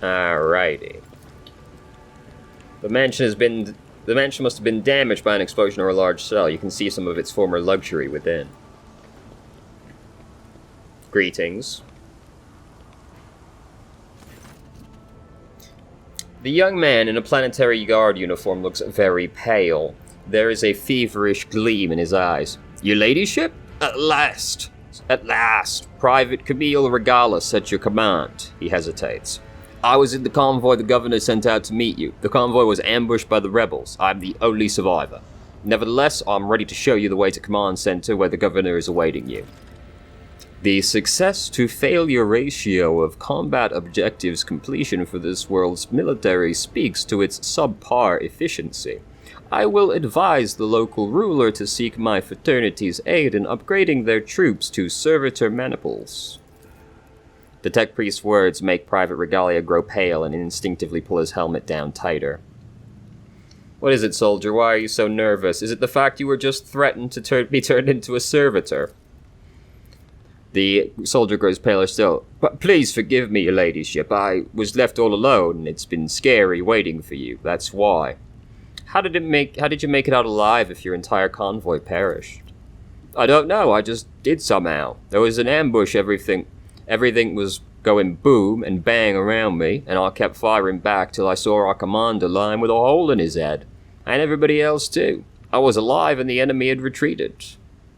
Alrighty. The mansion must have been damaged by an explosion or a large cell. You can see some of its former luxury within. Greetings. The young man in a planetary guard uniform looks very pale. There is a feverish gleam in his eyes. Your ladyship? At last! At last! Private Camille Regalis at your command. He hesitates. I was in the convoy the governor sent out to meet you. The convoy was ambushed by the rebels. I'm the only survivor. Nevertheless, I'm ready to show you the way to command center where the governor is awaiting you. The success to failure ratio of combat objectives completion for this world's military speaks to its subpar efficiency. I will advise the local ruler to seek my fraternity's aid in upgrading their troops to servitor maniples. The tech priest's words make Private Regalia grow pale and instinctively pull his helmet down tighter. What is it, soldier? Why are you so nervous? Is it the fact you were just threatened to be turned into a servitor? The soldier grows paler still. But please forgive me, your ladyship. I was left all alone, and it's been scary waiting for you. That's why. How did you make it out alive if your entire convoy perished? I don't know. I just did somehow. There was an ambush. Everything was going boom and bang around me, and I kept firing back till I saw our commander lying with a hole in his head, and everybody else too. I was alive, and the enemy had retreated.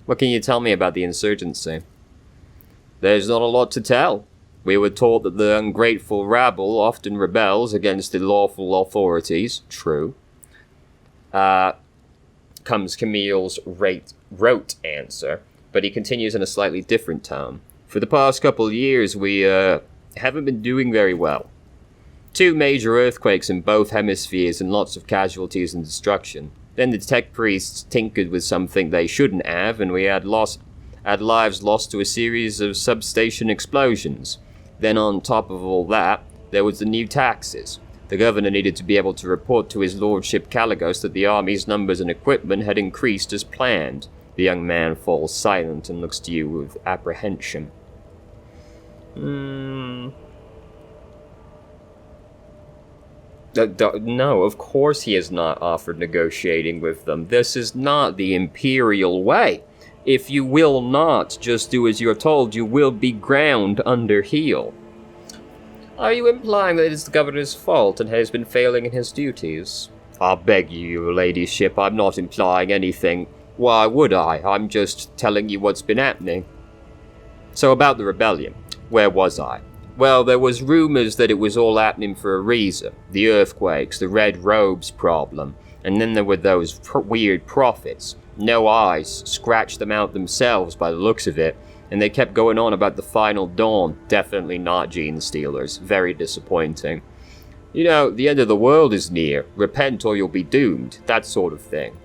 What can you tell me about the insurgency? There's not a lot to tell. We were taught that the ungrateful rabble often rebels against the lawful authorities. True. Comes Camille's rote answer, but he continues in a slightly different tone. For the past couple of years, we haven't been doing very well. 2 major earthquakes in both hemispheres and lots of casualties and destruction. Then the tech priests tinkered with something they shouldn't have, and we had lives lost to a series of substation explosions. Then on top of all that, there was the new taxes. The governor needed to be able to report to his lordship Caligos that the army's numbers and equipment had increased as planned. The young man falls silent and looks to you with apprehension. No, of course he has not offered negotiating with them. This is not the imperial way. If you will not just do as you are told, you will be ground under heel. Are you implying that it is the governor's fault and has been failing in his duties? I beg you, your ladyship, I'm not implying anything. Why would I? I'm just telling you what's been happening. So about the rebellion, where was I? Well, there was rumors that it was all happening for a reason. The earthquakes, the red robes problem, and then there were those weird prophets. No eyes, scratched them out themselves by the looks of it, and they kept going on about the final dawn. Definitely not gene stealers. Very disappointing. You know, the end of the world is near. Repent or you'll be doomed. That sort of thing.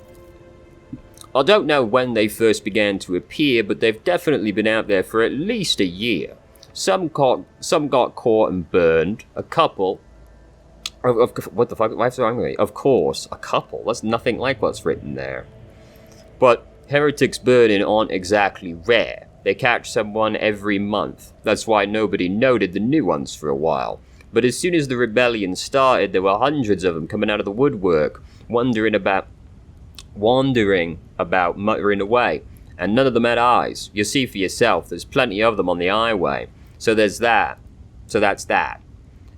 I don't know when they first began to appear, but they've definitely been out there for at least a year. Some got caught and burned. A couple... what the fuck? What's wrong with me? Of course, a couple. That's nothing like what's written there. But heretics burning aren't exactly rare. They catch someone every month. That's why nobody noted the new ones for a while. But as soon as the rebellion started, there were hundreds of them coming out of the woodwork, wandering about, muttering away. And none of them had eyes. You see for yourself, there's plenty of them on the highway. So there's that. So that's that.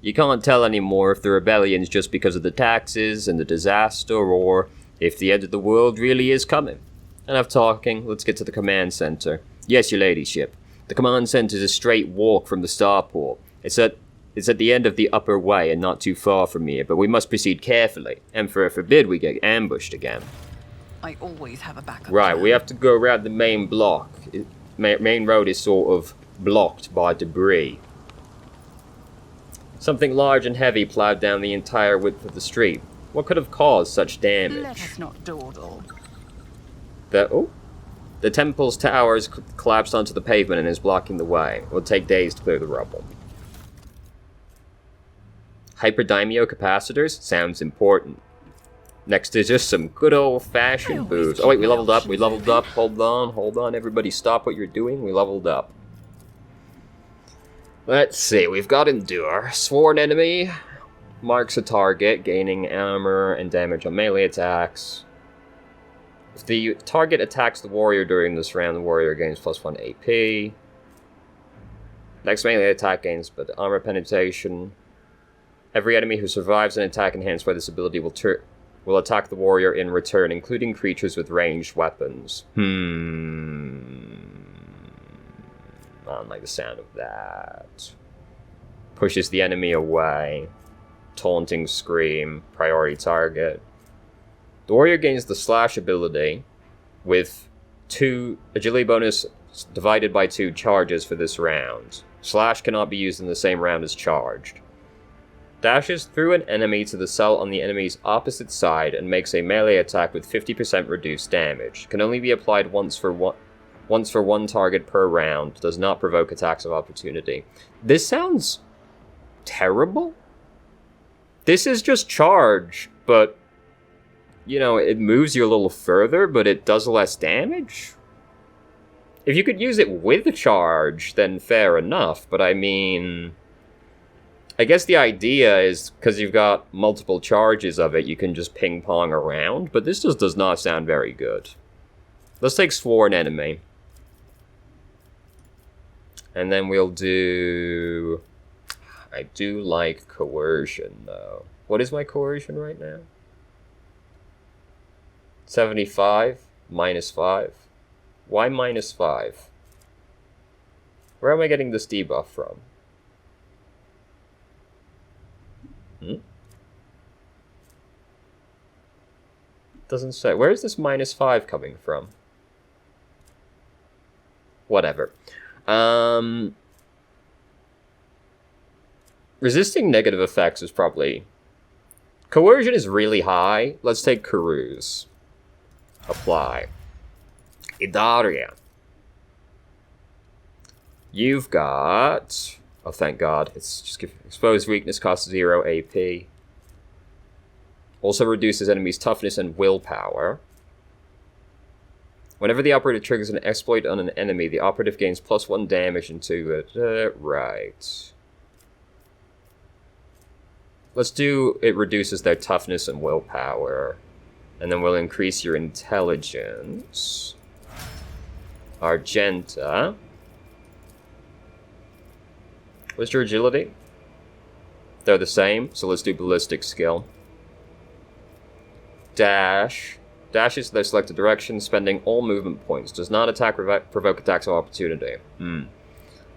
You can't tell anymore if the rebellion's just because of the taxes and the disaster, or if the end of the world really is coming. Enough talking, let's get to the command center. Yes, your ladyship. The command center is a straight walk from the starport. It's at the end of the upper way and not too far from here, but we must proceed carefully. Emperor forbid we get ambushed again. I always have a backup. Right, plan. we have to go around the main block. Main road is sort of blocked by debris. Something large and heavy plowed down the entire width of the street. What could have caused such damage? Let us not dawdle. The temple's towers collapsed onto the pavement and is blocking the way. It will take days to clear the rubble. Hyperdaimyo capacitors? Sounds important. Next is just some good old-fashioned booze. Oh wait, we leveled up. Hold on, everybody stop what you're doing. We leveled up. Let's see, we've got Endure. Sworn enemy. Marks a target, gaining armor and damage on melee attacks. If the target attacks the warrior during this round, the warrior gains +1 AP. Next melee attack gains but armor penetration. Every enemy who survives an attack enhanced by this ability will attack the warrior in return, including creatures with ranged weapons. I don't like the sound of that. Pushes the enemy away. Taunting Scream, priority target. The warrior gains the slash ability with 2 agility bonus divided by 2 charges for this round. Slash cannot be used in the same round as charged. Dashes through an enemy to the cell on the enemy's opposite side and makes a melee attack with 50% reduced damage. Can only be applied once for one target per round. Does not provoke attacks of opportunity. This sounds terrible. This is just charge, but, you know, it moves you a little further, but it does less damage? If you could use it with charge, then fair enough, but I mean... I guess the idea is, because you've got multiple charges of it, you can just ping-pong around, but this just does not sound very good. Let's take Sworn Enemy. And then we'll do... I do like Coercion, though. What is my Coercion right now? 75? -5? Why -5? Where am I getting this debuff from? Doesn't say. Where is this -5 coming from? Whatever. Resisting negative effects is probably... Coercion is really high. Let's take Carouse. Apply. Idaria. You've got... Oh, thank God. It's just exposed weakness costs 0 AP. Also reduces enemies' toughness and willpower. Whenever the operative triggers an exploit on an enemy, the operative gains +1 damage into it. Right. Let's do it reduces their toughness and willpower. And then we'll increase your intelligence. Argenta. What's your agility? They're the same, so let's do ballistic skill. Dash. Dashes to their selected direction, spending all movement points. Does not attack provoke attacks of opportunity.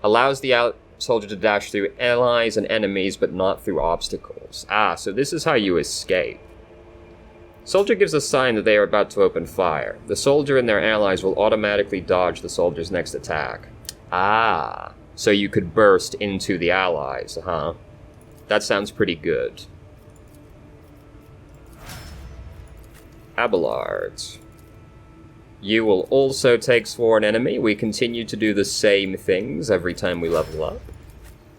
Allows the soldier to dash through allies and enemies, but not through obstacles. Ah, so this is how you escape. Soldier gives a sign that they are about to open fire. The soldier and their allies will automatically dodge the soldier's next attack. Ah, so you could burst into the allies, huh? That sounds pretty good. Abelard. You will also take Sworn Enemy. We continue to do the same things every time we level up.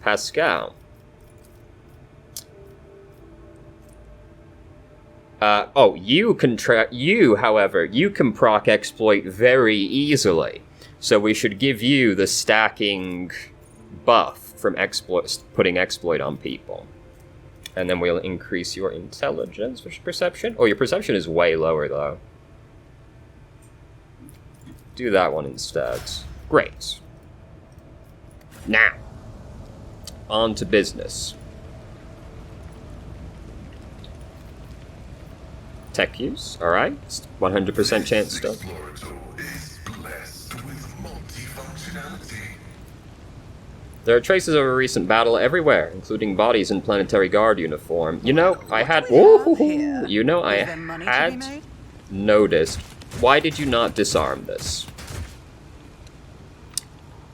Pascal. However, you can proc exploit very easily. So we should give you the stacking buff from putting exploit on people. And then we'll increase your intelligence, which is perception. Oh, your perception is way lower, though. Do that one instead. Great. Now, on to business. Tech use, alright. 100% chance still. There are traces of a recent battle everywhere, including bodies in Planetary Guard uniform. You know, I had noticed. Why did you not disarm this?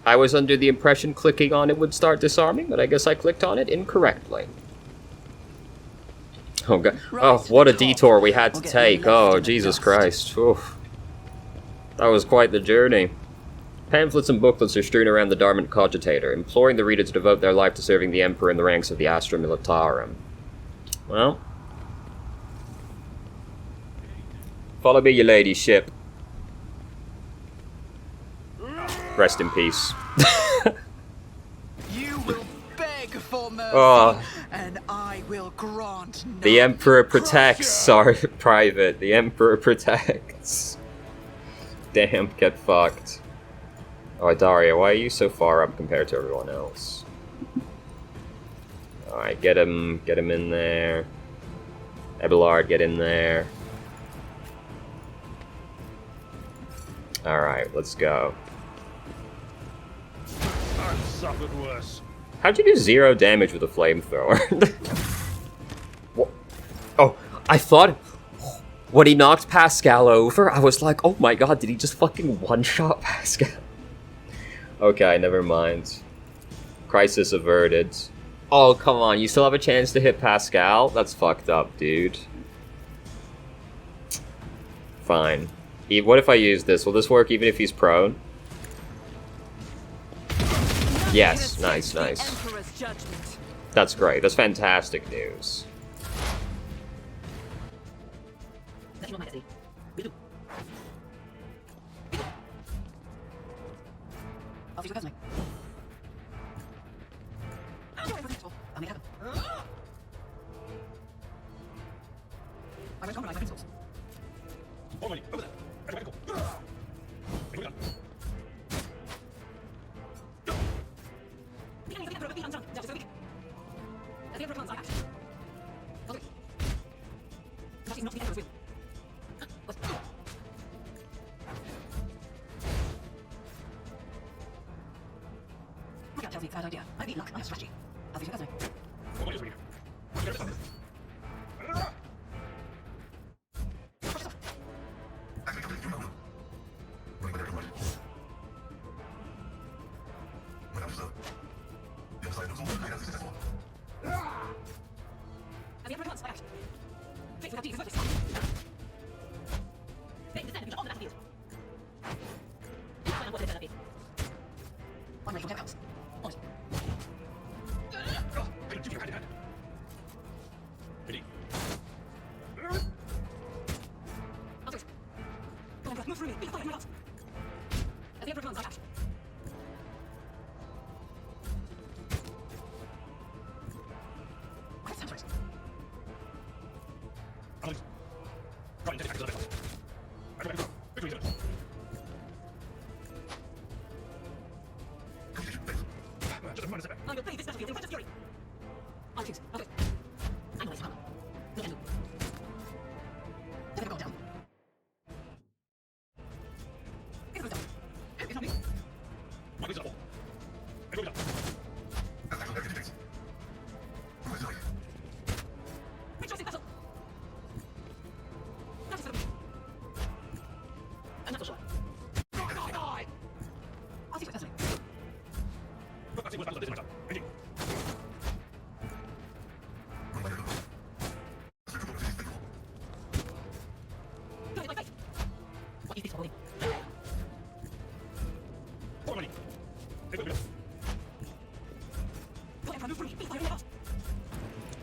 I was under the impression clicking on it would start disarming, but I guess I clicked on it incorrectly. Oh god! Oh, what a detour we had to take! Oh, Jesus Christ! Oof. That was quite the journey. Pamphlets and booklets are strewn around the Darmant Cogitator, imploring the reader to devote their life to serving the Emperor in the ranks of the Astra Militarum. Well, follow me, your ladyship. Rest in peace. You will mercy, Oh. and I will grant none. The Emperor protects, sorry, Private. The Emperor protects. Damn, get fucked. Oh, Daria, why are you so far up compared to everyone else? Alright, get him in there. Abelard, get in there. Alright, let's go. I've suffered worse. How'd you do 0 damage with a flamethrower? What? Oh, I thought when he knocked Pascal over, I was like, oh my god, did he just fucking one-shot Pascal? Okay, never mind. Crisis averted. Oh, come on, you still have a chance to hit Pascal? That's fucked up, dude. Fine. What if I use this? Will this work even if he's prone? Yes, nice. That's great. That's fantastic news. Tells me bad idea. I need luck, I have strategy. I'll see you guys.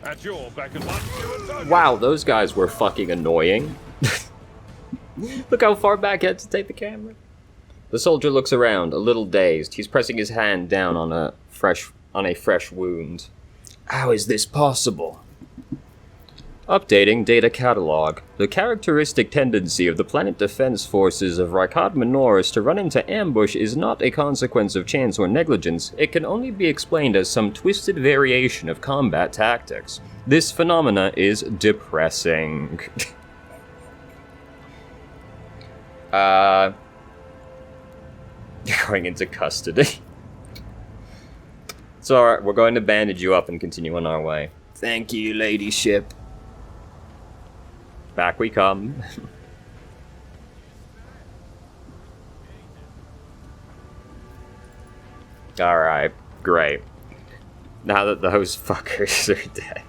At your back and one. Wow, those guys were fucking annoying. Look how far back I had to take the camera. The soldier looks around, a little dazed. He's pressing his hand down on a fresh wound. How is this possible? Updating data catalog. The characteristic tendency of the planet defense forces of Rykad Minoris to run into ambush is not a consequence of chance or negligence. It can only be explained as some twisted variation of combat tactics. This phenomena is depressing. You're going into custody. It's alright, we're going to bandage you up and continue on our way. Thank you, ladyship. Back we come. Alright, great. Now that those fuckers are dead.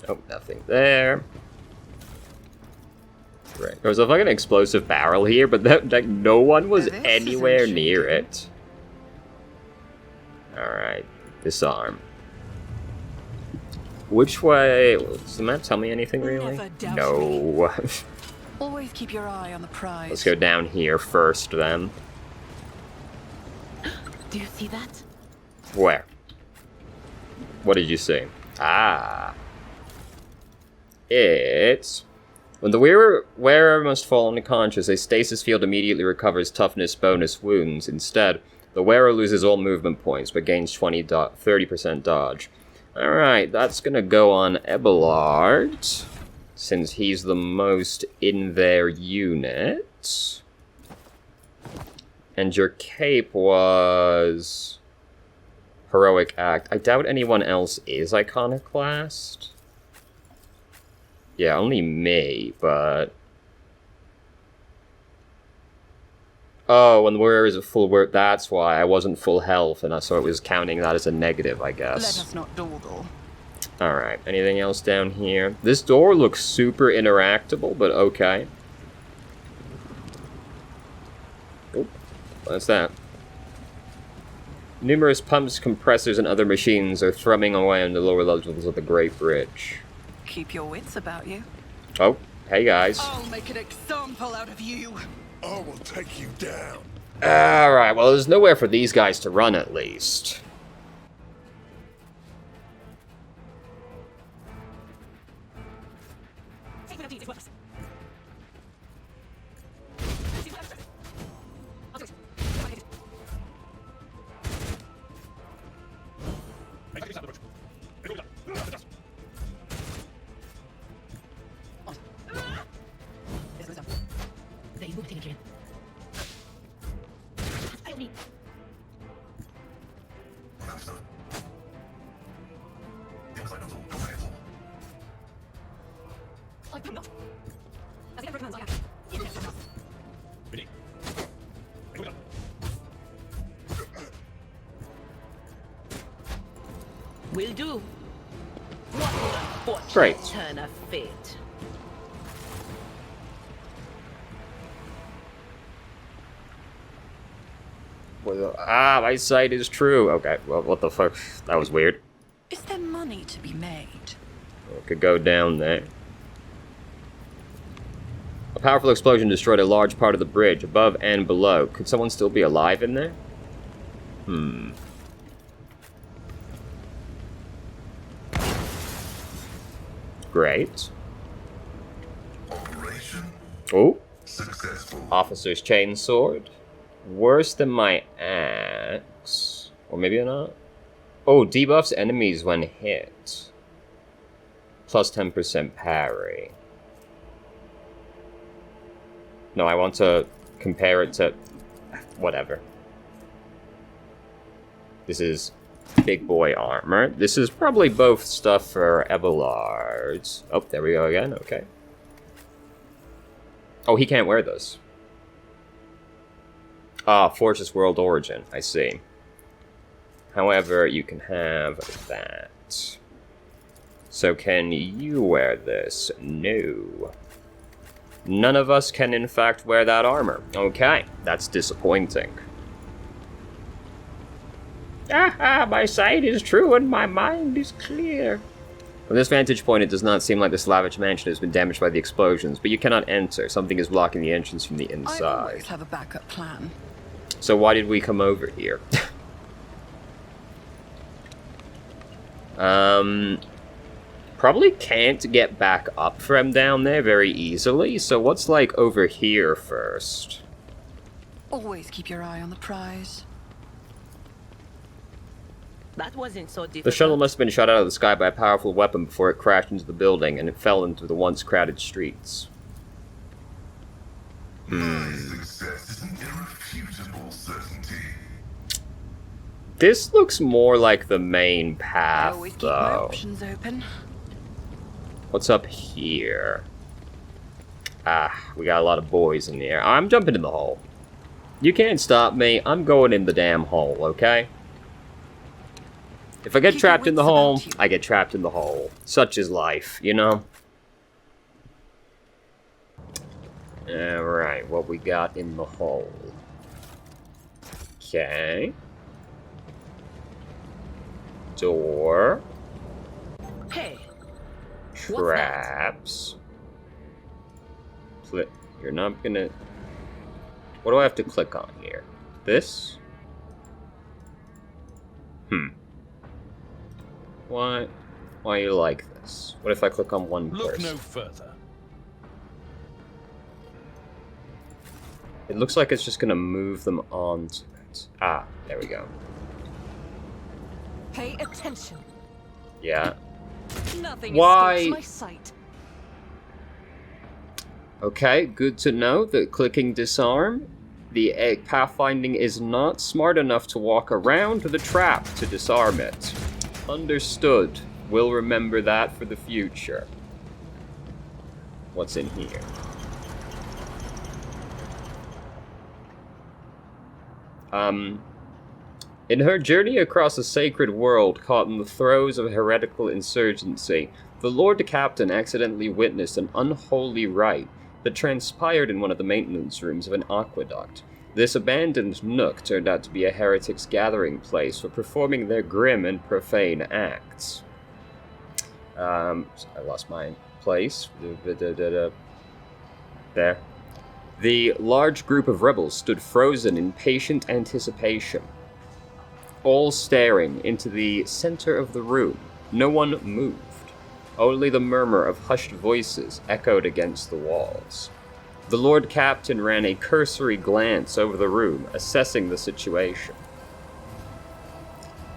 Oh, nothing there. Right. There was a fucking explosive barrel here, but like no one was anywhere near it. Alright, disarm. Which way? Does the map tell me anything really? No. Always keep your eye on the prize. Let's go down here first then. Do you see that? Where? What did you see? Ah. It's... When the wearer must fall unconscious, a stasis field immediately recovers toughness bonus wounds. Instead, the wearer loses all movement points, but gains 30% dodge. Alright, that's gonna go on Abelard, since he's the most in their unit. And your cape was... Heroic Act. I doubt anyone else is Iconoclast. Yeah, only me, but... Oh, when the wearer is at full work, that's why I wasn't full health, and so it was counting that as a negative, I guess. Let us not dawdle. Alright, anything else down here? This door looks super interactable, but okay. Oh, what's that? Numerous pumps, compressors, and other machines are thrumming away on the lower levels of the Great Bridge. Keep your wits about you. Oh, hey guys. I'll make an example out of you. I will take you down. Alright, well there's nowhere for these guys to run at least. Will do. What an unfortunate Great. turn of fate. My sight is true. Okay, well, what the fuck? That was weird. Is there money to be made? It could go down there. A powerful explosion destroyed a large part of the bridge, above and below. Could someone still be alive in there? Great. Operation Oh, successful. officer's chainsword. Worse than my axe. Or maybe not. Oh, debuffs enemies when hit. Plus 10% parry. No, I want to compare it to... Whatever. This is big boy armor. This is probably both stuff for Abelard. Oh, there we go again. Okay. Oh, he can't wear this. Ah, Fortress World Origin. I see. However, you can have that. So can you wear this? No. None of us can in fact wear that armor. Okay, that's disappointing. My sight is true and my mind is clear. From this vantage point, it does not seem like this lavish mansion has been damaged by the explosions, but you cannot enter. Something is blocking the entrance from the I inside. always have a backup plan. So why did we come over here? Probably can't get back up from down there very easily, so what's like over here first? Always keep your eye on the prize. That wasn't so difficult. The shuttle must have been shot out of the sky by a powerful weapon before it crashed into the building, and it fell into the once crowded streets. My success is an irrefutable certainty. This looks more like the main I path, always keep my though. options open. What's up here? Ah, we got a lot of boys in here. I'm jumping in the hole. You can't stop me. I'm going in the damn hole, okay? If I get Keep trapped your in the wits hole, about you. I get trapped in the hole. Such is life, you know? Alright, what we got in the hole? Okay. Door. Hey, Traps. You're not gonna... What do I have to click on here? This? Why are you like this? What if I click on one Look person? no further. It looks like it's just gonna move them on to it. Ah, there we go. Pay attention. Yeah. Nothing Why- escapes my sight. Okay, good to know that clicking disarm, the pathfinding is not smart enough to walk around the trap to disarm it. Understood. We'll remember that for the future. What's in here? In her journey across a sacred world caught in the throes of heretical insurgency, the Lord Captain accidentally witnessed an unholy rite that transpired in one of the maintenance rooms of an aqueduct. This abandoned nook turned out to be a heretic's gathering place for performing their grim and profane acts. I lost my place. There. The large group of rebels stood frozen in patient anticipation, all staring into the center of the room. No one moved. Only the murmur of hushed voices echoed against the walls. The Lord Captain ran a cursory glance over the room, assessing the situation.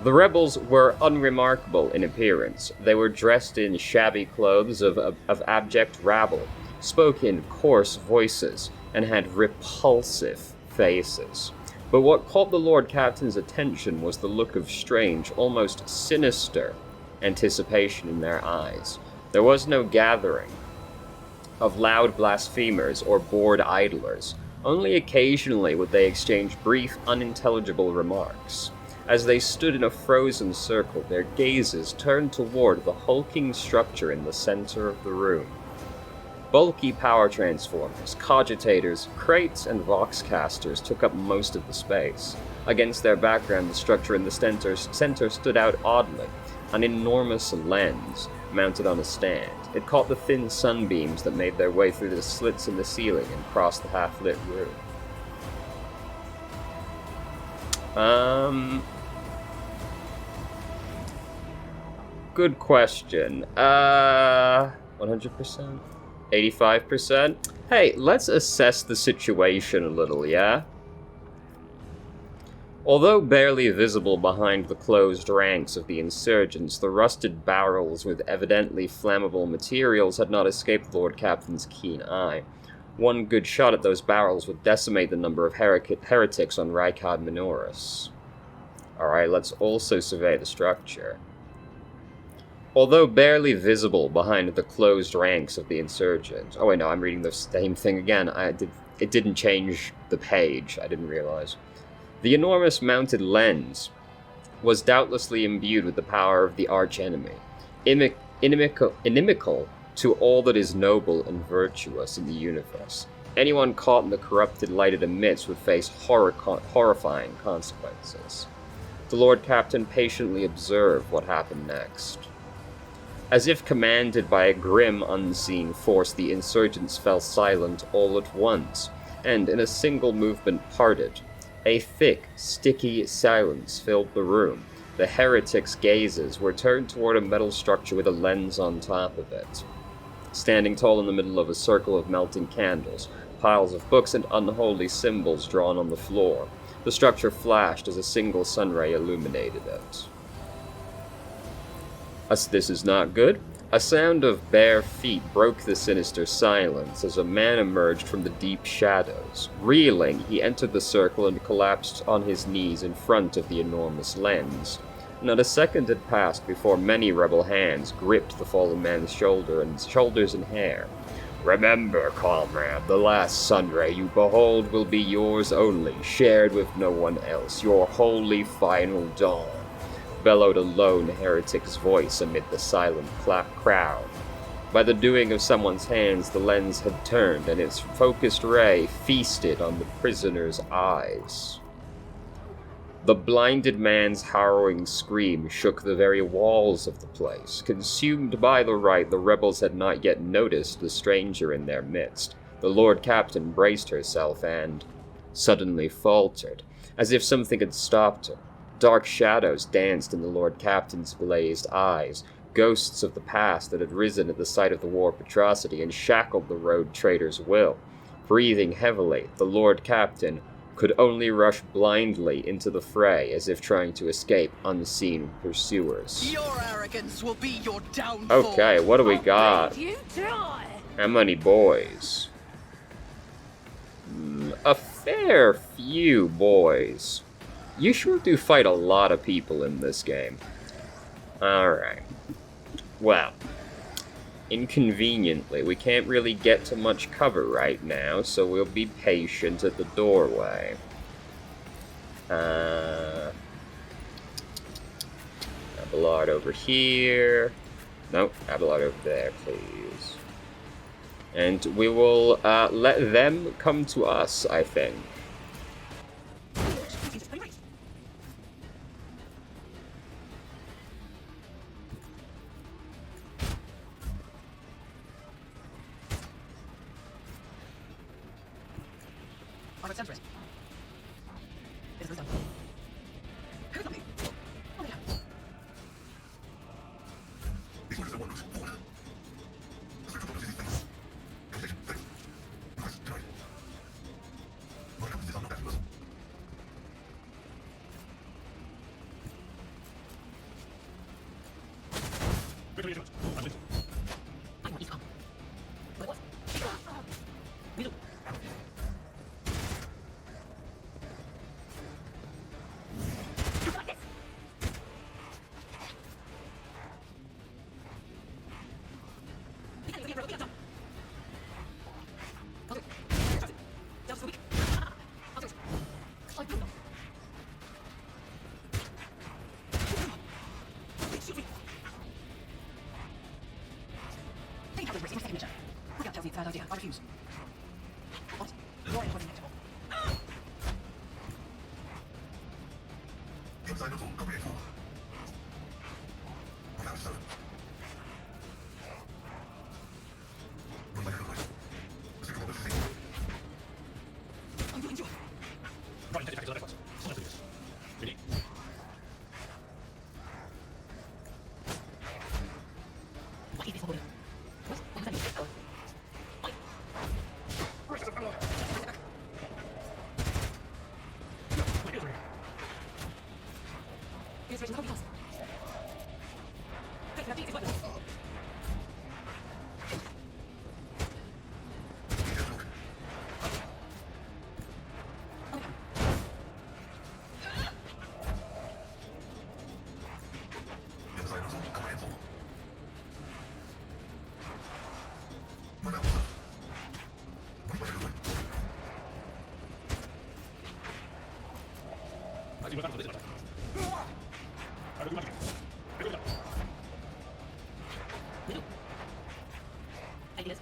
The rebels were unremarkable in appearance. They were dressed in shabby clothes of abject rabble, spoke in coarse voices, and had repulsive faces. But what caught the Lord Captain's attention was the look of strange, almost sinister anticipation in their eyes. There was no gathering of loud blasphemers or bored idlers. Only occasionally would they exchange brief, unintelligible remarks. As they stood in a frozen circle, their gazes turned toward the hulking structure in the center of the room. Bulky power transformers, cogitators, crates, and voxcasters took up most of the space. Against their background, the structure in the center stood out oddly, an enormous lens mounted on a stand. It caught the thin sunbeams that made their way through the slits in the ceiling and crossed the half-lit room. Good question. 100%? 85%? Hey, let's assess the situation a little, yeah? Although barely visible behind the closed ranks of the insurgents, the rusted barrels with evidently flammable materials had not escaped the Lord Captain's keen eye. One good shot at those barrels would decimate the number of heretics on Rykad Minoris. Alright, let's also survey the structure. Although barely visible behind the closed ranks of the insurgents... Oh wait, no, I'm reading the same thing again. It didn't change the page, I didn't realize. The enormous mounted lens was doubtlessly imbued with the power of the archenemy, inimical to all that is noble and virtuous in the universe. Anyone caught in the corrupted light it emits would face horrifying consequences. The Lord Captain patiently observed what happened next. As if commanded by a grim, unseen force, the insurgents fell silent all at once, and in a single movement parted. A thick, sticky silence filled the room. The heretics' gazes were turned toward a metal structure with a lens on top of it. Standing tall in the middle of a circle of melting candles, piles of books and unholy symbols drawn on the floor. The structure flashed as a single sunray illuminated it. This is not good. A sound of bare feet broke the sinister silence as a man emerged from the deep shadows. Reeling, he entered the circle and collapsed on his knees in front of the enormous lens. Not a second had passed before many rebel hands gripped the fallen man's shoulders and hair. Remember, comrade, the last sunray you behold will be yours only, shared with no one else, your holy final dawn, bellowed a lone heretic's voice amid the silent crowd. By the doing of someone's hands, the lens had turned, and its focused ray feasted on the prisoner's eyes. The blinded man's harrowing scream shook the very walls of the place. Consumed by the rite, the rebels had not yet noticed the stranger in their midst. The Lord Captain braced herself and suddenly faltered, as if something had stopped her. Dark shadows danced in the Lord Captain's glazed eyes, ghosts of the past that had risen at the sight of the warp atrocity and shackled the road trader's will. Breathing heavily, the Lord Captain could only rush blindly into the fray as if trying to escape unseen pursuers. Your arrogance will be your downfall. Okay, what do we got? You try. How many boys? A fair few boys. You sure do fight a lot of people in this game. Alright. Well, inconveniently, we can't really get to much cover right now, so we'll be patient at the doorway. Abelard over here. Nope, Abelard over there, please. And we will let them come to us, I think. Armored sensors. Is this done? Who's something? Oh, yeah. I want these come. Wait, what? We do. Bad idea. I refuse. What? You're inevitable. What is this order? What was that? Here's Rachel, help us. Quick, now these weapons. Ideas.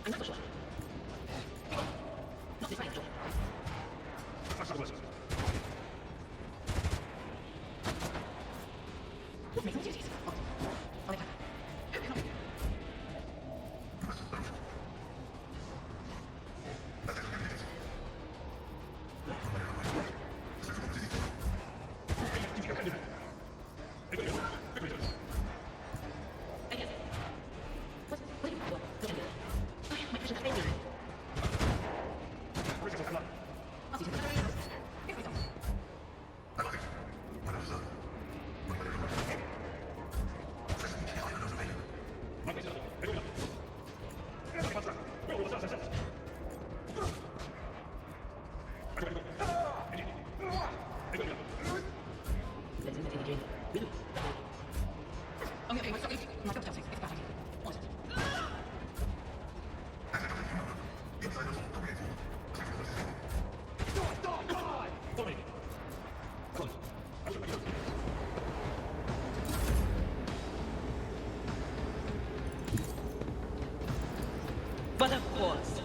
I'm not so sure. Not this right, Joel. Let's make some duties. On the path. But of course.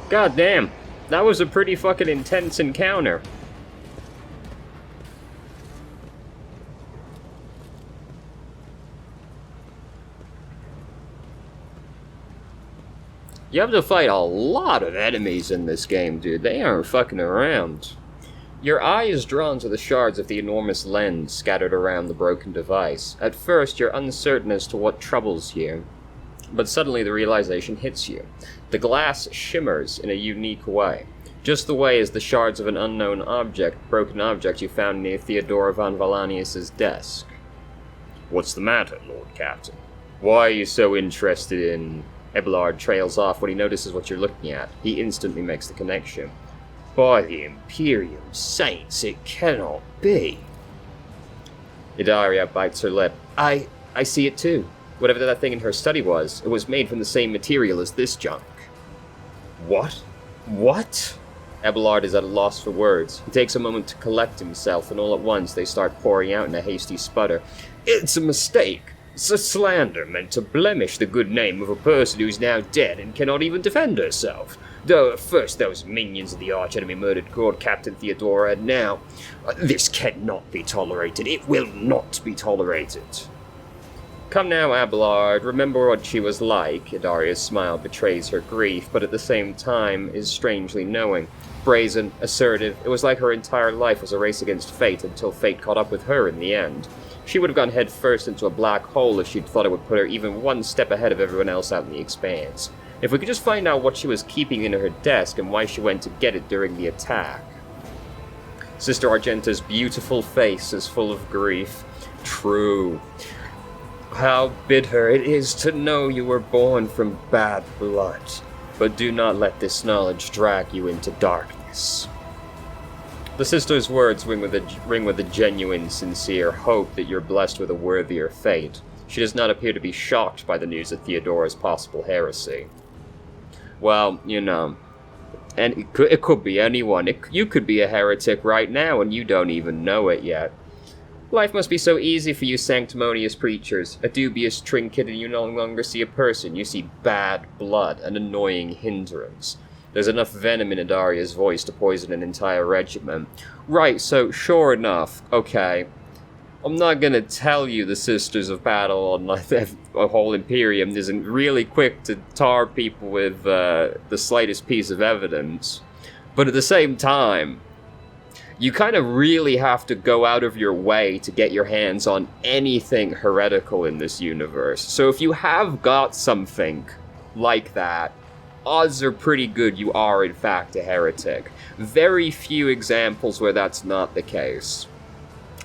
God damn, that was a pretty fucking intense encounter. You have to fight a lot of enemies in this game, dude. They aren't fucking around. Your eye is drawn to the shards of the enormous lens scattered around the broken device. At first, you're uncertain as to what troubles you, but suddenly the realization hits you. The glass shimmers in a unique way, just the way as the shards of an unknown object, broken object you found near Theodora von Valanius's desk. What's the matter, Lord Captain? Why are you so interested in... Abelard trails off when he notices what you're looking at. He instantly makes the connection. By the Imperium Saints, it cannot be. Idaria bites her lip. I see it too. Whatever that thing in her study was, it was made from the same material as this junk. What? What? Abelard is at a loss for words. He takes a moment to collect himself, and all at once they start pouring out in a hasty sputter. It's a mistake. It's a slander meant to blemish the good name of a person who is now dead and cannot even defend herself. Though at first those minions of the archenemy murdered Lord Captain Theodora, and now... this cannot be tolerated. It will not be tolerated. Come now, Abelard. Remember what she was like. Idaria's smile betrays her grief, but at the same time is strangely knowing. Brazen, assertive, it was like her entire life was a race against fate until fate caught up with her in the end. She would have gone head first into a black hole if she'd thought it would put her even one step ahead of everyone else out in the expanse. If we could just find out what she was keeping in her desk and why she went to get it during the attack. Sister Argenta's beautiful face is full of grief. True. How bitter it is to know you were born from bad blood, but do not let this knowledge drag you into darkness. The sister's words ring with a genuine, sincere hope that you're blessed with a worthier fate. She does not appear to be shocked by the news of Theodora's possible heresy. Well, you know, and it could be anyone. You could be a heretic right now, and you don't even know it yet. Life must be so easy for you sanctimonious preachers. A dubious trinket and you no longer see a person. You see bad blood, an annoying hindrance. There's enough venom in Idaria's voice to poison an entire regiment. Right, so sure enough, okay. I'm not gonna tell you the Sisters of Battle on a whole Imperium isn't really quick to tar people with the slightest piece of evidence. But at the same time, you kind of really have to go out of your way to get your hands on anything heretical in this universe. So if you have got something like that, odds are pretty good you are in fact a heretic. Very few examples where that's not the case.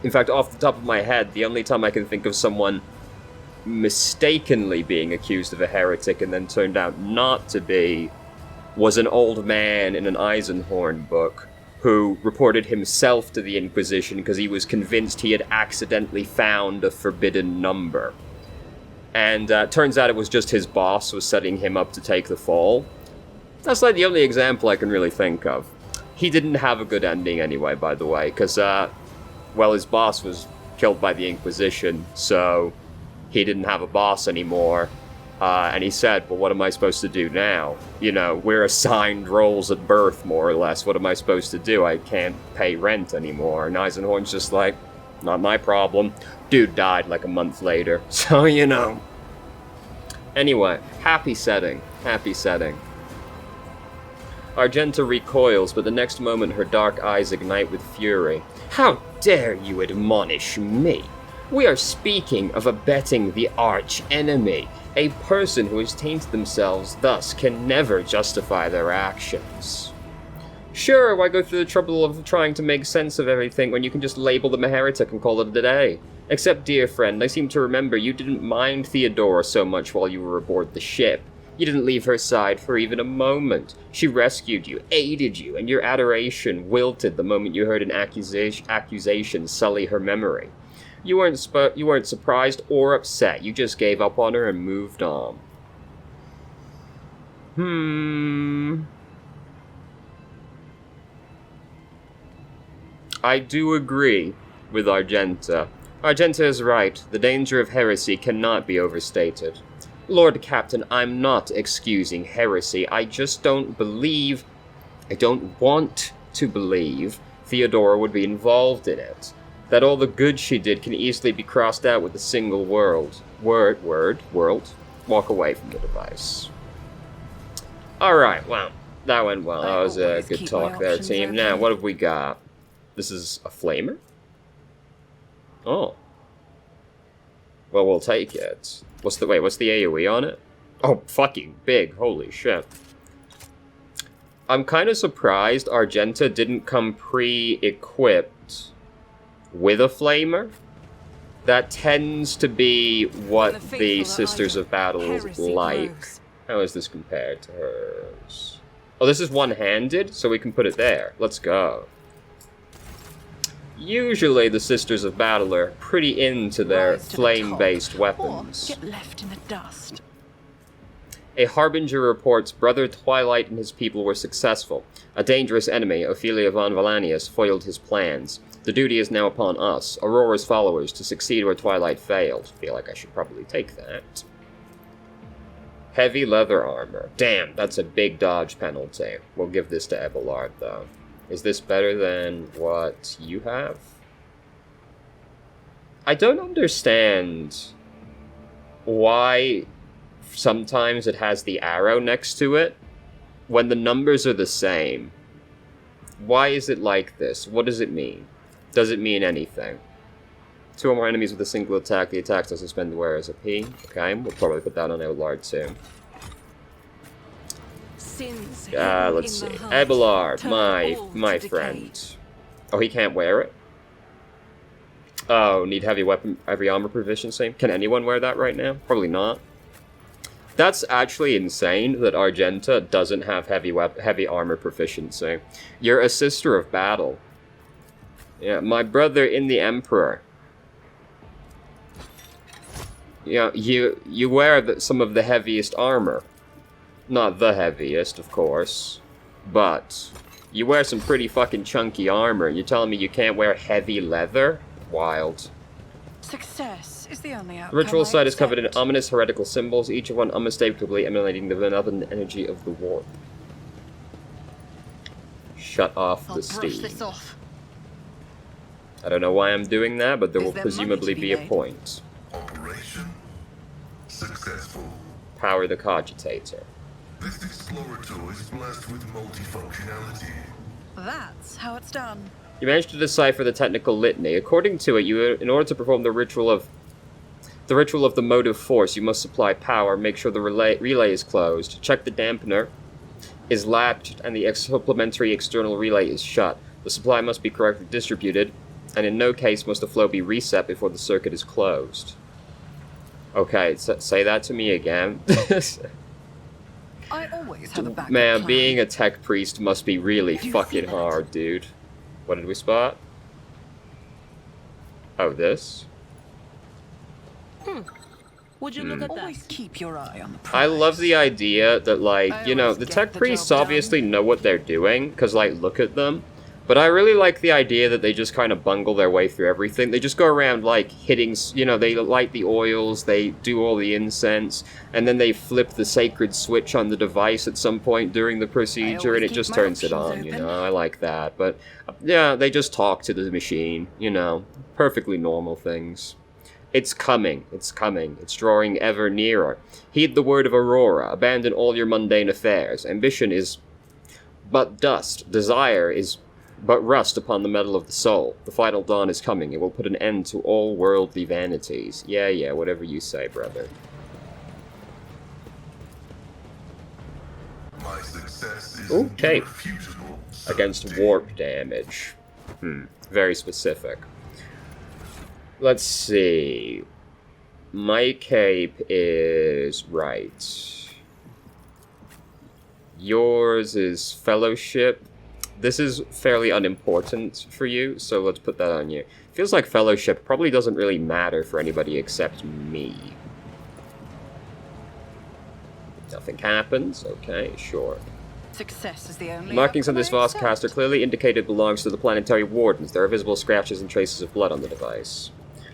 In fact, off the top of my head, the only time I can think of someone mistakenly being accused of a heretic and then turned out not to be was an old man in an Eisenhorn book who reported himself to the Inquisition because he was convinced he had accidentally found a forbidden number. And turns out it was just his boss was setting him up to take the fall. That's like the only example I can really think of. He didn't have a good ending anyway, by the way, because, well, his boss was killed by the Inquisition, so he didn't have a boss anymore. And he said, well, what am I supposed to do now? You know, we're assigned roles at birth, more or less. What am I supposed to do? I can't pay rent anymore. And Eisenhorn's just like, not my problem. Dude died like a month later, so you know. Anyway, happy setting. Happy setting. Argenta recoils, but the next moment her dark eyes ignite with fury. How dare you admonish me? We are speaking of abetting the arch enemy. A person who has tainted themselves thus can never justify their actions. Sure, why go through the trouble of trying to make sense of everything when you can just label them a heretic and call it a day? Except, dear friend, I seem to remember you didn't mind Theodora so much while you were aboard the ship. You didn't leave her side for even a moment. She rescued you, aided you, and your adoration wilted the moment you heard an accusation sully her memory. You weren't surprised or upset. You just gave up on her and moved on. I do agree with Argenta. Argenta is right. The danger of heresy cannot be overstated. Lord Captain, I'm not excusing heresy. I just don't believe... I don't want to believe Theodora would be involved in it. That all the good she did can easily be crossed out with a single world. World. Walk away from the device. Alright, well, that went well. That was a good talk there, team. Now, what have we got? This is a flamer? Oh. Well, we'll take it. What's the AoE on it? Oh, fucking big. Holy shit. I'm kind of surprised Argenta didn't come pre-equipped with a flamer. That tends to be what the Sisters of Battle is like. How is this compared to hers? Oh, this is one-handed, so we can put it there. Let's go. Usually the Sisters of Battle are pretty into their flame-based weapons. Get left in the dust. A harbinger reports Brother Twilight and his people were successful. A dangerous enemy, Ophelia von Valanius, foiled his plans. The duty is now upon us, Aurora's followers, to succeed where Twilight failed. Feel like I should probably take that. Heavy leather armor. Damn, that's a big dodge penalty. We'll give this to Abelard, though. Is this better than what you have? I don't understand why sometimes it has the arrow next to it when the numbers are the same. Why is it like this? What does it mean? Does it mean anything? 2 or more enemies with a single attack. The attack does suspend the wearer as a P. Okay, we'll probably put that on Abelard too. Let's see. Abelard, my friend. Oh, he can't wear it? Oh, need heavy armor proficiency? Can anyone wear that right now? Probably not. That's actually insane that Argenta doesn't have heavy armor proficiency. You're a Sister of Battle. Yeah, my brother in the Emperor. Yeah, you wear some of the heaviest armor. Not the heaviest, of course. But you wear some pretty fucking chunky armor. You're telling me you can't wear heavy leather? Wild. Success is the only outcome. The ritual I site is covered in accept. ominous heretical symbols, each of one unmistakably emanating the benevolent energy of the warp. Shut off I'll the brush steam. this off. I don't know why I'm doing that, but there will Is there presumably money to be be a made? point. Operation successful. Power the cogitator. This explorator is blessed with multifunctionality. That's how it's done. You managed to decipher the technical litany. According to it, in order to perform the ritual of the motive force, you must supply power, make sure the relay is closed, check the dampener is latched, and the supplementary external relay is shut. The supply must be correctly distributed, and in no case must the flow be reset before the circuit is closed. Okay, say that to me again. I always have a backup Man, plan. being a tech priest must be really Do you fucking feel it? hard, dude. What did we spot? Oh, this? Would you look at that? Always keep your eye on the prize. I love the idea that, like, I you know, always the get tech the priests job obviously know what they're doing, because, like, look at them. But I really like the idea that they just kind of bungle their way through everything. They just go around, like, hitting, you know, they light the oils, they do all the incense, and then they flip the sacred switch on the device at some point during the procedure, and always it keep just my turns it options on, you open. know? I like that. But, yeah, they just talk to the machine, you know? Perfectly normal things. It's coming, it's drawing ever nearer. Heed the word of Aurora, abandon all your mundane affairs. Ambition is but dust, desire is but rust upon the metal of the soul. The final dawn is coming, it will put an end to all worldly vanities. Yeah, whatever you say, brother. My success is Okay. irrefutable. Against certainty. warp damage. Very specific. Let's see. My cape is right. Yours is fellowship. This is fairly unimportant for you, so let's put that on you. Feels like fellowship probably doesn't really matter for anybody except me. Nothing happens. Okay, sure. Success is the only Markings on this outcome I Vox caster accept. clearly indicate it belongs to the planetary wardens. There are visible scratches and traces of blood on the device.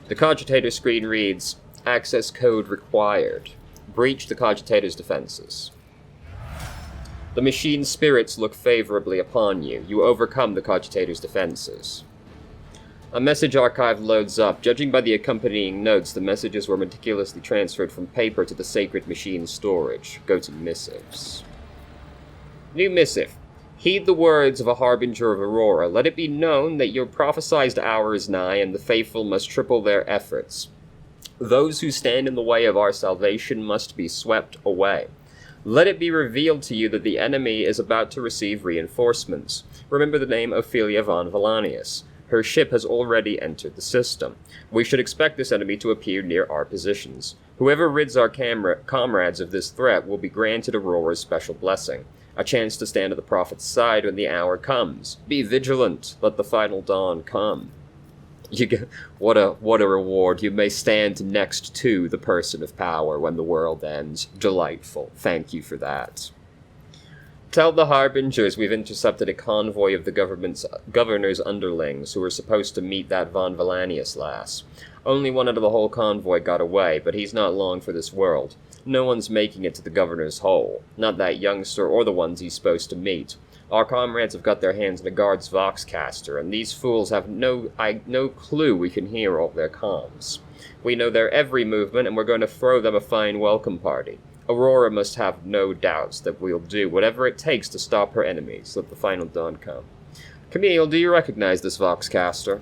The cogitator screen reads, access code required. Breach the cogitator's defenses. The machine's spirits look favorably upon you. You overcome the cogitator's defenses. A message archive loads up. Judging by the accompanying notes, the messages were meticulously transferred from paper to the sacred machine's storage. Go to missives. New missive. Heed the words of a harbinger of Aurora. Let it be known that your prophesied hour is nigh, and the faithful must triple their efforts. Those who stand in the way of our salvation must be swept away. Let it be revealed to you that the enemy is about to receive reinforcements. Remember the name Ophelia von Valanius. Her ship has already entered the system. We should expect this enemy to appear near our positions. Whoever rids our comrades of this threat will be granted Aurora's special blessing. A chance to stand at the Prophet's side when the hour comes. Be vigilant. Let the final dawn come. What a reward. You may stand next to the person of power when the world ends. Delightful. Thank you for that. Tell the Harbingers we've intercepted a convoy of the governor's underlings who were supposed to meet that von Valanius lass. Only one out of the whole convoy got away, but he's not long for this world. No one's making it to the governor's hole. Not that youngster or the ones he's supposed to meet. Our comrades have got their hands on a guard's Voxcaster, and these fools have no clue we can hear all their comms. We know their every movement, and we're going to throw them a fine welcome party. Aurora must have no doubts that we'll do whatever it takes to stop her enemies. Let the final dawn come. Camille, do you recognize this Voxcaster?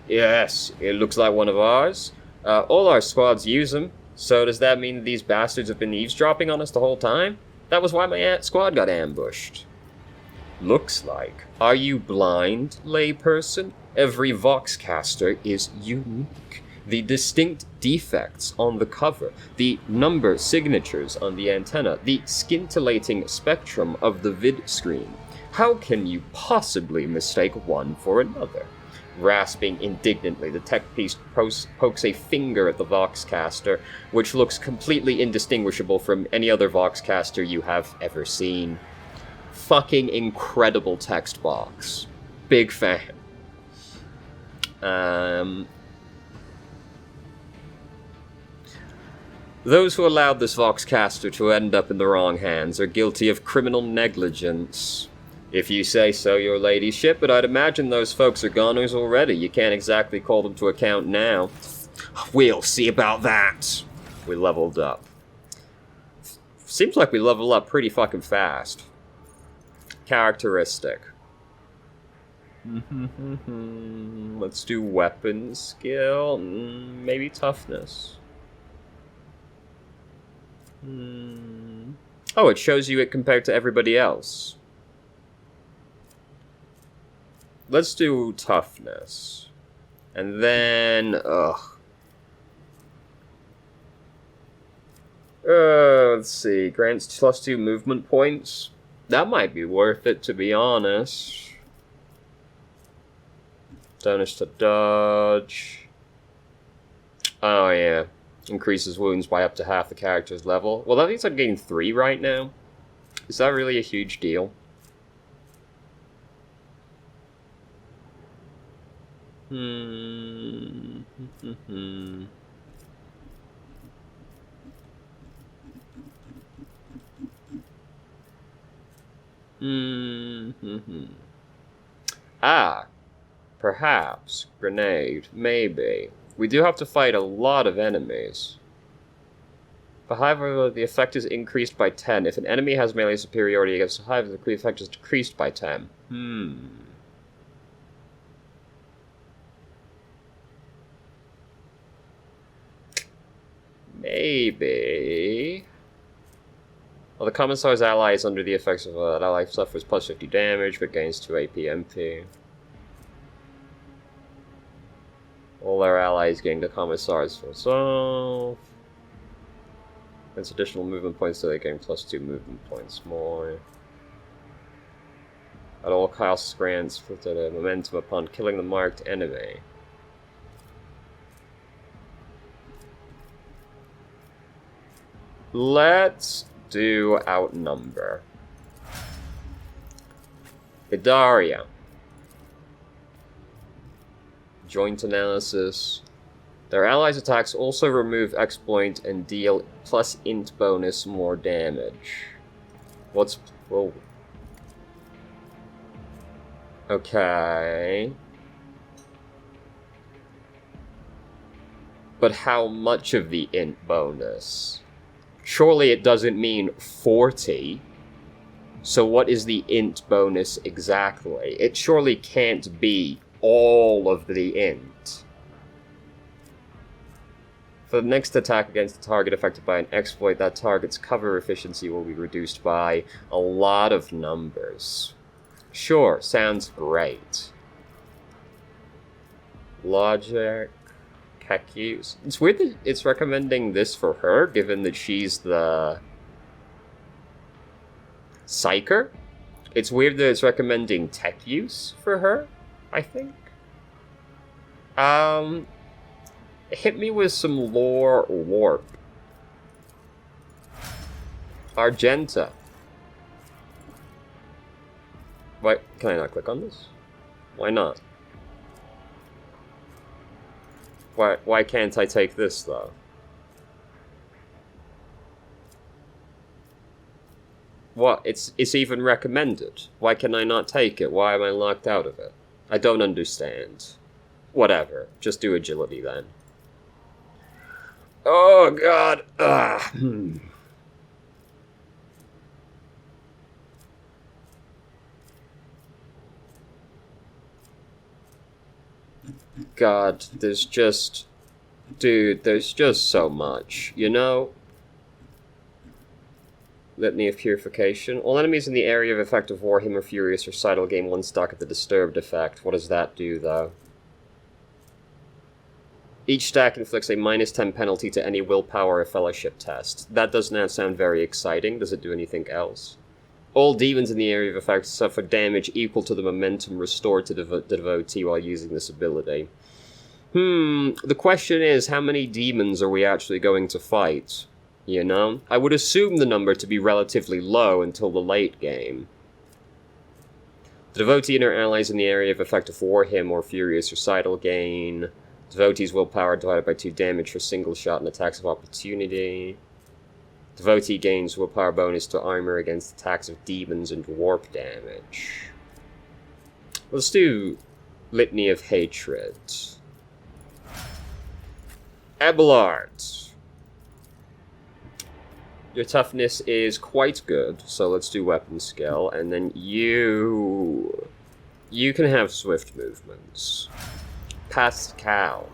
Yes, it looks like one of ours. All our squads use them. So does that mean these bastards have been eavesdropping on us the whole time? That was why my squad got ambushed. Looks like. Are you blind, layperson? Every Voxcaster is unique. The distinct defects on the cover, the number signatures on the antenna, the scintillating spectrum of the vid screen. How can you possibly mistake one for another? Rasping indignantly, the tech piece pokes a finger at the Voxcaster, which looks completely indistinguishable from any other Voxcaster you have ever seen. Fucking incredible text box. Big fan. Those who allowed this Voxcaster to end up in the wrong hands are guilty of criminal negligence. If you say so, your ladyship, but I'd imagine those folks are goners already. You can't exactly call them to account now. We'll see about that. We leveled up. Seems like we level up pretty fucking fast. Characteristic. Let's do weapon skill. Maybe toughness. Oh, it shows you it compared to everybody else. Let's do toughness. And then, let's see. Grants +2 movement points. That might be worth it, to be honest. Bonus to dodge. Oh, yeah. Increases wounds by up to half the character's level. Well, that means I'm getting 3 right now. Is that really a huge deal? Ah, perhaps. Grenade. Maybe. We do have to fight a lot of enemies. But however, the effect is increased by 10. If an enemy has melee superiority against a hive, the effect is decreased by 10. Maybe. Well, the Commissar's ally is under the effects of an ally suffers +50 damage, but gains 2 AP MP. All their allies gain the Commissar's for self. It's additional movement points, so they gain +2 movement points more. At all costs grants momentum upon killing the marked enemy. Let's do outnumber. Idaria. Joint analysis. Their allies' attacks also remove exploit and deal plus int bonus more damage. What's... well... Okay... But how much of the int bonus? Surely it doesn't mean 40. So what is the int bonus exactly? It surely can't be all of the int. For the next attack against a target affected by an exploit, that target's cover efficiency will be reduced by a lot of numbers. Sure, sounds great. Logic... tech use. It's weird that it's recommending this for her, given that she's the... Psyker? It's weird that it's recommending tech use for her, I think. Hit me with some lore warp. Argenta. Wait, can I not click on this? Why not? Why can't I take this, though? What? It's even recommended. Why can I not take it? Why am I locked out of it? I don't understand. Whatever. Just do agility, then. Oh, God. Ugh. God, there's just... Dude, there's just so much, you know? Litany of Purification. All enemies in the area of effect of Warhammer Furious Recital gain 1 stock of the Disturbed effect. What does that do, though? Each stack inflicts a -10 penalty to any willpower or fellowship test. That does not sound very exciting. Does it do anything else? All demons in the area of effect suffer damage equal to the momentum restored to the devotee while using this ability. The question is, how many demons are we actually going to fight? You know? I would assume the number to be relatively low until the late game. The devotee and her allies in the area of effect of Warhammer or Furious Recital gain. Devotee's willpower divided by 2 damage for single shot and attacks of opportunity. Devotee gains willpower bonus to armor against attacks of demons and warp damage. Let's do Litany of Hatred. Abelard. Your toughness is quite good, so let's do weapon skill, and then you can have swift movements. Pascal.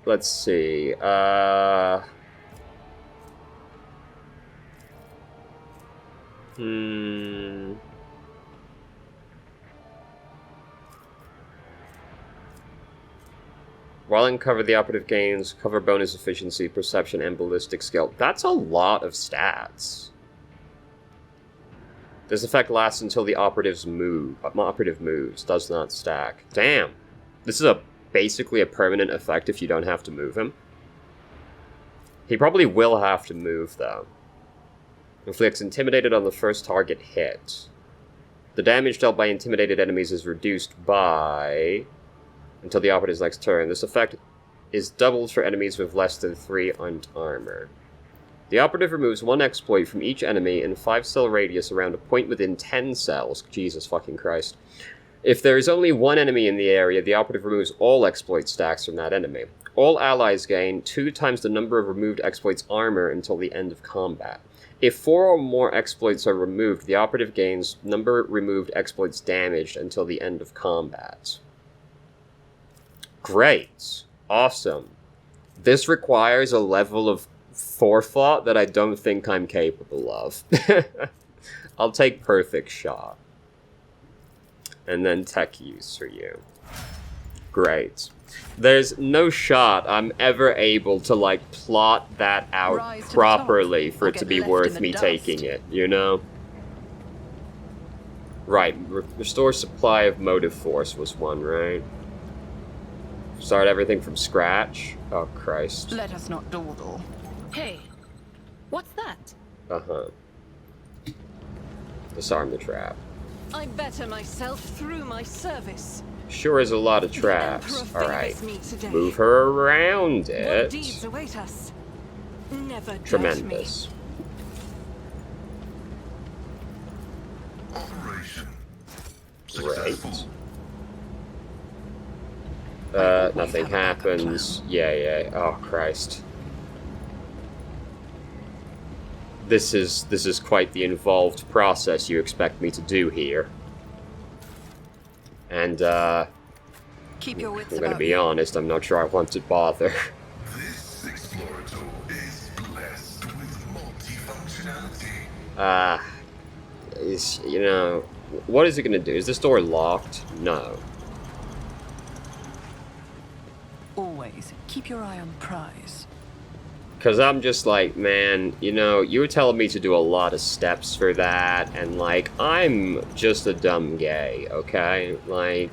Let's see, While uncovered, the operative gains cover bonus efficiency, perception, and ballistic skill. That's a lot of stats. This effect lasts until the operative moves. Does not stack. Damn. This is basically a permanent effect if you don't have to move him. He probably will have to move, though. Inflicts Intimidated on the first target hit. The damage dealt by intimidated enemies is reduced by... until the operative's next turn. This effect is doubled for enemies with less than 3 int armor. The operative removes 1 exploit from each enemy in a 5-cell radius around a point within 10 cells. Jesus fucking Christ. If there is only 1 enemy in the area, the operative removes all exploit stacks from that enemy. All allies gain 2 times the number of removed exploits armor until the end of combat. If 4 or more exploits are removed, the operative gains number removed exploits damaged until the end of combat. Great. Awesome. This requires a level of forethought that I don't think I'm capable of. I'll take Perfect Shot. And then Tech Use for you. Great. There's no shot I'm ever able to, like, plot that out properly for it to be worth me taking it, you know? Right. Restore supply of motive force was one, right? Start everything from scratch? Oh, Christ. Let us not dawdle. Hey, what's that? Uh-huh. Disarm the trap. I better myself through my service. Sure is a lot of The traps. Emperor Alright. favors me today. Move her around What it. deeds await us? Never doubt Tremendous. Operation Right. successful. Nothing have a backup happens. Yeah. Oh, Christ. This is quite the involved process you expect me to do here. And, Keep your wits I'm gonna about be you. honest, I'm not sure I want to bother. This explorator is blessed with multifunctionality. You know, what is it gonna do? Is this door locked? No. Always keep your eye on the prize. Because I'm just like, man, you know, you were telling me to do a lot of steps for that, and, like, I'm just a dumb gay, okay? Like,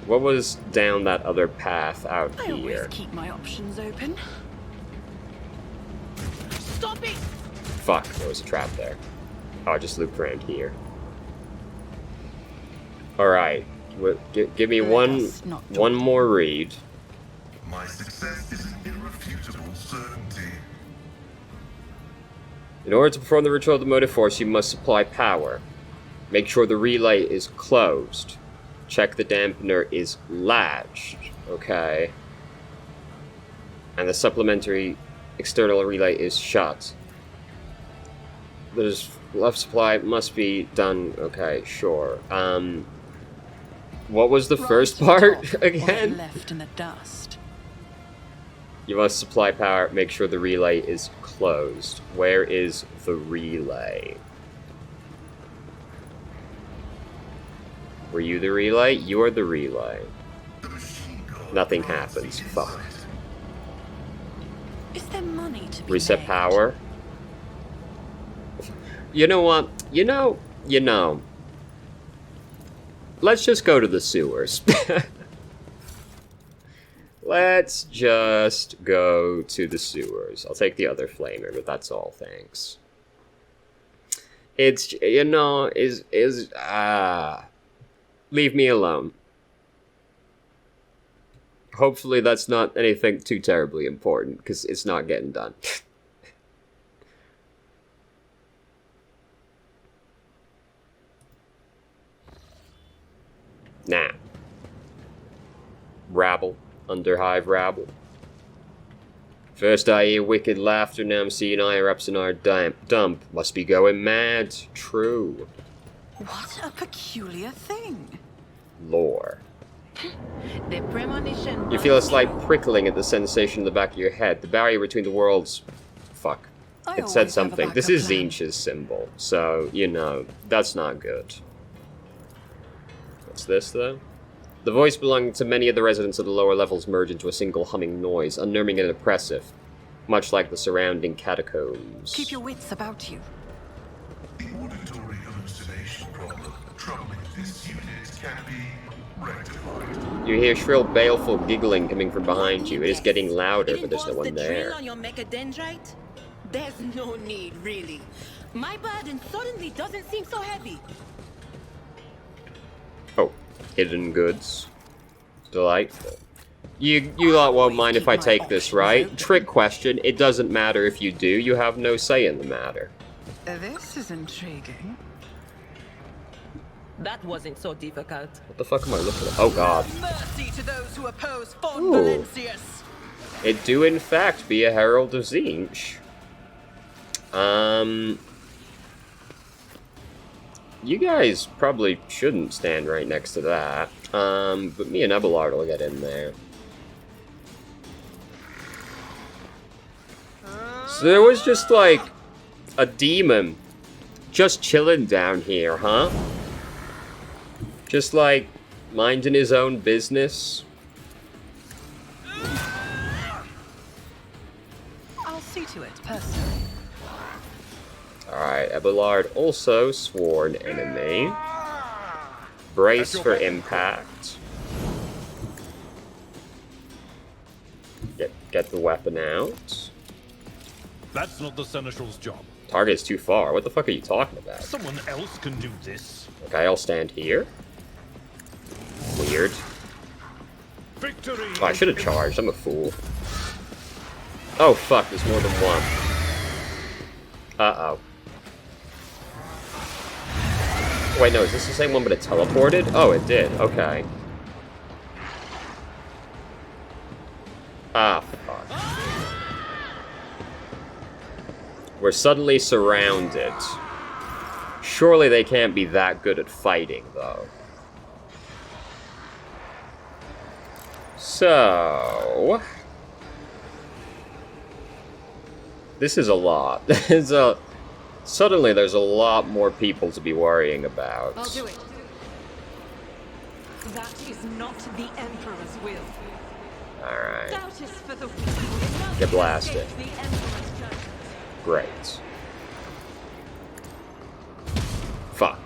what was down that other path out I always here? keep my options open. Stop it! Fuck, there was a trap there. Oh, I just looped around here. Alright, give me Let one us not more read. My success is an irrefutable certainty. In order to perform the ritual of the motive force, you must supply power. Make sure the relay is closed. Check the dampener is latched. Okay. And the supplementary external relay is shut. There's left supply must be done. Okay, sure. What was the first Rise to the part top, or again? left in the dust. You must supply power, make sure the relay is closed. Where is the relay? Were you the relay? You are the relay. The machine guard Nothing guards happens. the Fuck. insight. Is there money to be Reset made? power. You know what? You know. Let's just go to the sewers. Let's just go to the sewers. I'll take the other flamer, but that's all, thanks. It's, you know, leave me alone. Hopefully that's not anything too terribly important, because it's not getting done. Nah. Rabble. Underhive rabble. First I hear wicked laughter, now I'm seeing higher-ups in our dump. Must be going mad. True. What a peculiar thing. Lore. The premonition. You feel a slight prickling at the sensation in the back of your head. The barrier between the worlds... Fuck. I It always said have a something. This backup is plan. Zinch's symbol, so, you know, that's not good. What's this, though? The voice belonging to many of the residents of the lower levels merge into a single humming noise, unnerving and oppressive, much like the surrounding catacombs. Keep your wits about you. The auditory hallucination problem troubling this unit can be rectified. You hear shrill, baleful giggling coming from behind you. It is getting louder, but there's no one there. On your mechadendrite? There's no need, really. My burden suddenly doesn't seem so heavy. Oh, hidden goods. Delightful. You lot won't mind if I take this, right? Trick question. It doesn't matter if you do. You have no say in the matter. This is intriguing. That wasn't so difficult. What the fuck am I looking at? Oh god. Mercy to those who oppose Ooh. Valencius. It do in fact be a Herald of Zinch. You guys probably shouldn't stand right next to that. But me and Abelard will get in there. So there was just like a demon just chilling down here, huh? Just like minding his own business. I'll see to it personally. Alright, Abelard also sworn enemy. Brace for impact. Get the weapon out. That's not the Seneschal's job. Target's too far. What the fuck are you talking about? Someone else can do this. Okay, I'll stand here. Weird. Victory! Oh, I should have charged. I'm a fool. Oh, fuck. There's more than one. Uh-oh. Wait, no. Is this the same one but it teleported? Oh, it did. Okay. Ah, fuck. We're suddenly surrounded. Surely they can't be that good at fighting, though. So... This is a lot. Suddenly there's a lot more people to be worrying about. I'll do it. That is not the Emperor's will. Alright. Doubt is for the weak. Get blasted. The Emperor's judgment. Great. Fuck.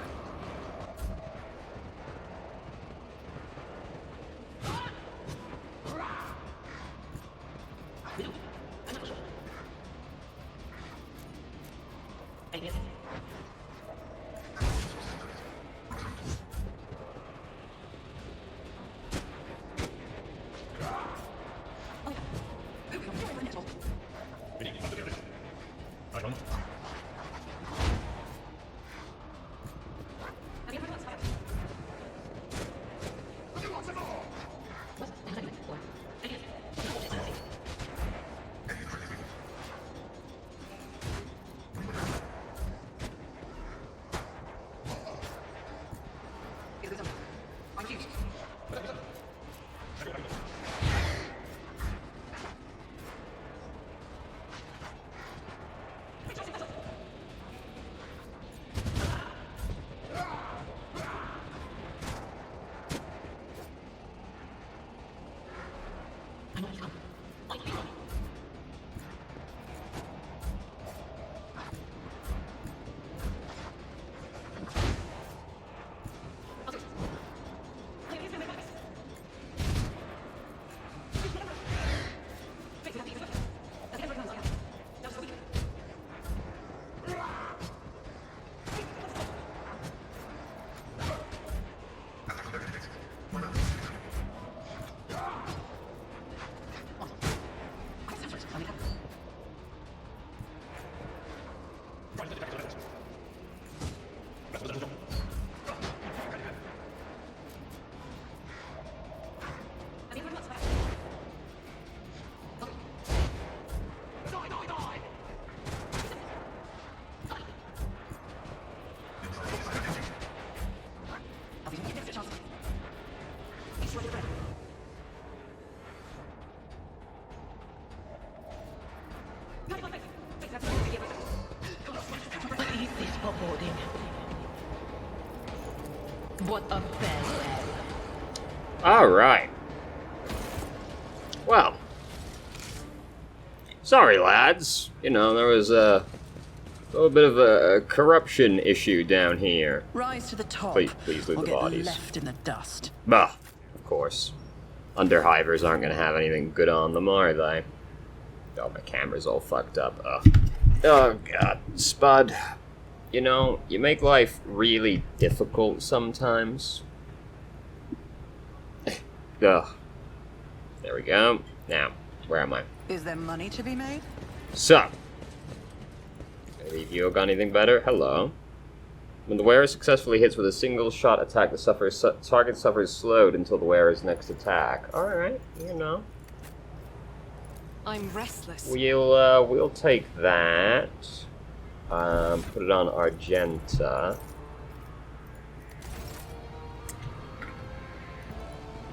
What a bad. Alright. Well. Sorry, lads. You know, there was a little bit of a corruption issue down here. Rise to the top. Please leave or the get bodies. left in the dust. Bah, of course. Underhivers aren't going to have anything good on them, are they? Oh, my camera's all fucked up. Oh, God. Spud, you know, you make life really difficult sometimes. Ugh. There we go. Now, where am I? Is there money to be made? So. Maybe you got anything better? Hello. When the wearer successfully hits with a single shot attack, the target suffers slowed until the wearer's next attack. Alright, you know. I'm restless. We'll take that. Put it on Argenta.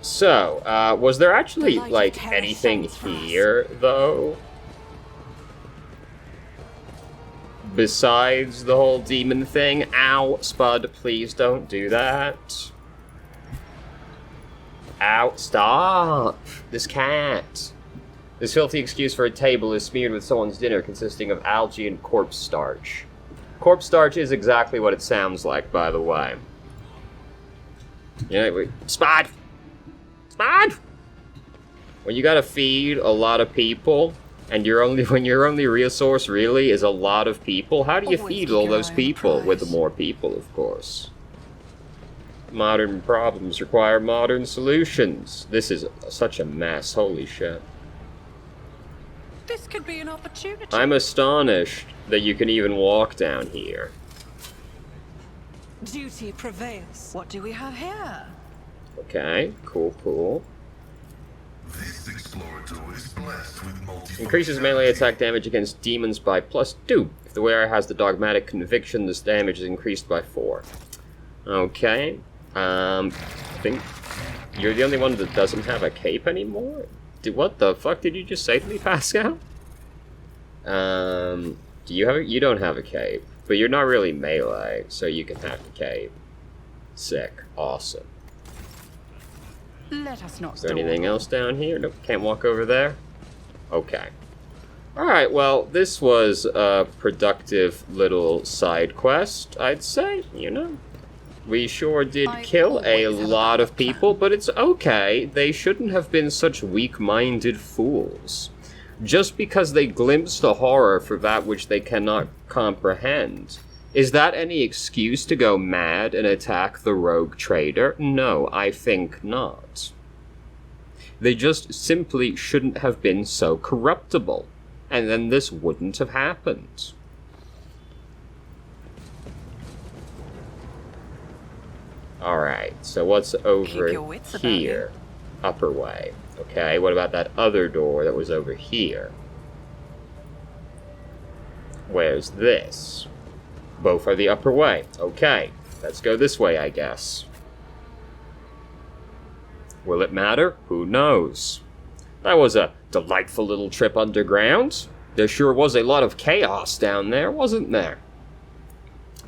So, was there actually, like, anything here, though? Besides the whole demon thing? Ow, Spud, please don't do that. Ow, stop! This cat. This filthy excuse for a table is smeared with someone's dinner consisting of algae and corpse starch. Corpse starch is exactly what it sounds like, by the way. Yeah, wait. Spud! Spud! When you gotta feed a lot of people, and when your only resource really is a lot of people, how do you Always feed keep all your those eye on the people with prize. more people, of course? Modern problems require modern solutions. This is such a mess, holy shit. This could be an opportunity. I'm astonished that you can even walk down here. Duty prevails. What do we have here? Okay, cool. This Explorator is blessed with multifunctionality. Increases melee attack damage against demons by +2. If the wearer has the dogmatic conviction, this damage is increased by 4. Okay. I think you're the only one that doesn't have a cape anymore? What the fuck did you just say to me, Pascal? You don't have a cape, but you're not really melee, so you can have the cape. Sick. Awesome. Let us not. Is there anything else down here? Nope, can't walk over there. Okay. Alright, well, this was a productive little side quest, I'd say, you know. We sure did I kill a always have a lot of backup plan. people, but it's okay. They shouldn't have been such weak-minded fools. Just because they glimpse the horror for that which they cannot comprehend. Is that any excuse to go mad and attack the rogue trader? No, I think not. They just simply shouldn't have been so corruptible, and then this wouldn't have happened. Alright, so what's over your wits about you. here? Upper way. Okay, what about that other door that was over here? Where's this? Both are the upper way. Okay, let's go this way, I guess. Will it matter? Who knows? That was a delightful little trip underground. There sure was a lot of chaos down there, wasn't there?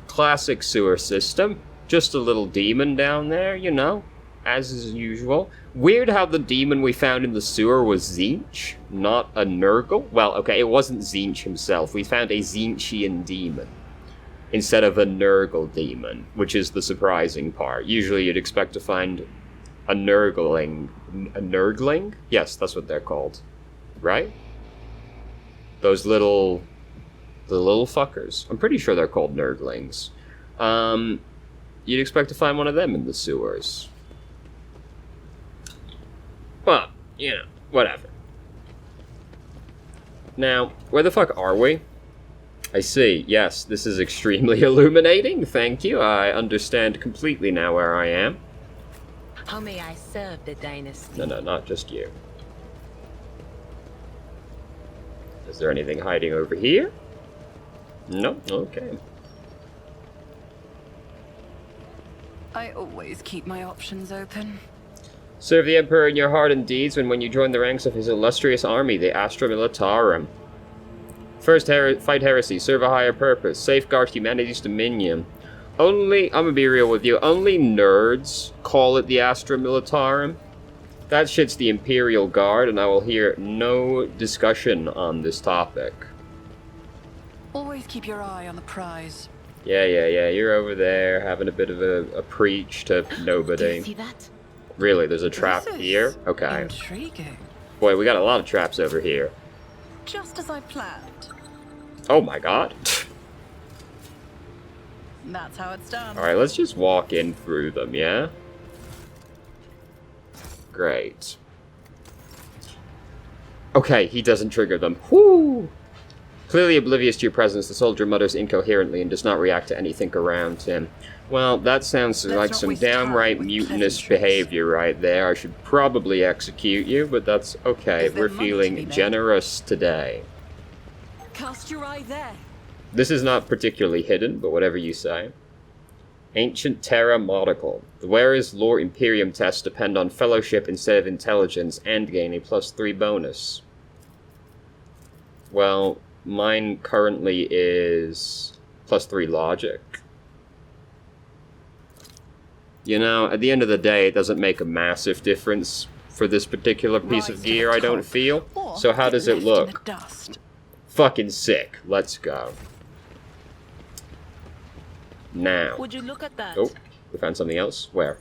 Classic sewer system. Just a little demon down there, you know, as is usual. Weird how the demon we found in the sewer was Tzeentch, not a Nurgle. Well, okay, it wasn't Tzeentch himself. We found a Tzeentchian demon instead of a Nurgle demon, which is the surprising part. Usually you'd expect to find a Nurgling. A Nurgling? Yes, that's what they're called. Right? Those little... the little fuckers. I'm pretty sure they're called Nurglings. You'd expect to find one of them in the sewers. Well, you know, whatever. Now, where the fuck are we? I see, yes, this is extremely illuminating, thank you. I understand completely now where I am. How may I serve the dynasty? No, not just you. Is there anything hiding over here? No? Okay. I always keep my options open. Serve the Emperor in your heart and deeds when you join the ranks of his illustrious army, the Astra Militarum. First, fight heresy, serve a higher purpose, safeguard humanity's dominion. I'm gonna be real with you, only nerds call it the Astra Militarum. That shit's the Imperial Guard, and I will hear no discussion on this topic. Always keep your eye on the prize. Yeah, you're over there having a bit of a preach to Do nobody. you see that? Really, there's a trap This is here? Okay. Intriguing. Boy, we got a lot of traps over here. Just as I planned. Oh my god. That's how it's done. Alright, let's just walk in through them, yeah? Great. Okay, he doesn't trigger them. Whoo! Clearly oblivious to your presence, the soldier mutters incoherently and does not react to anything around him. Well, that sounds Let's like not some waste time downright with mutinous pleasantries. behavior right there. I should probably execute you, but that's okay. Is there We're money to be feeling made? generous today. Cast your eye there. This is not particularly hidden, but whatever you say. Ancient Terra Modical. The wearer's Lore Imperium tests depend on fellowship instead of intelligence and gain a +3 bonus. Well, mine currently is +3 logic. You know, at the end of the day, it doesn't make a massive difference for this particular piece Rise of to gear, the I don't top, feel. or So how get does it left in the look? dust. Fucking sick. Let's go. Now. Would you look at that? Oh, we found something else. Where?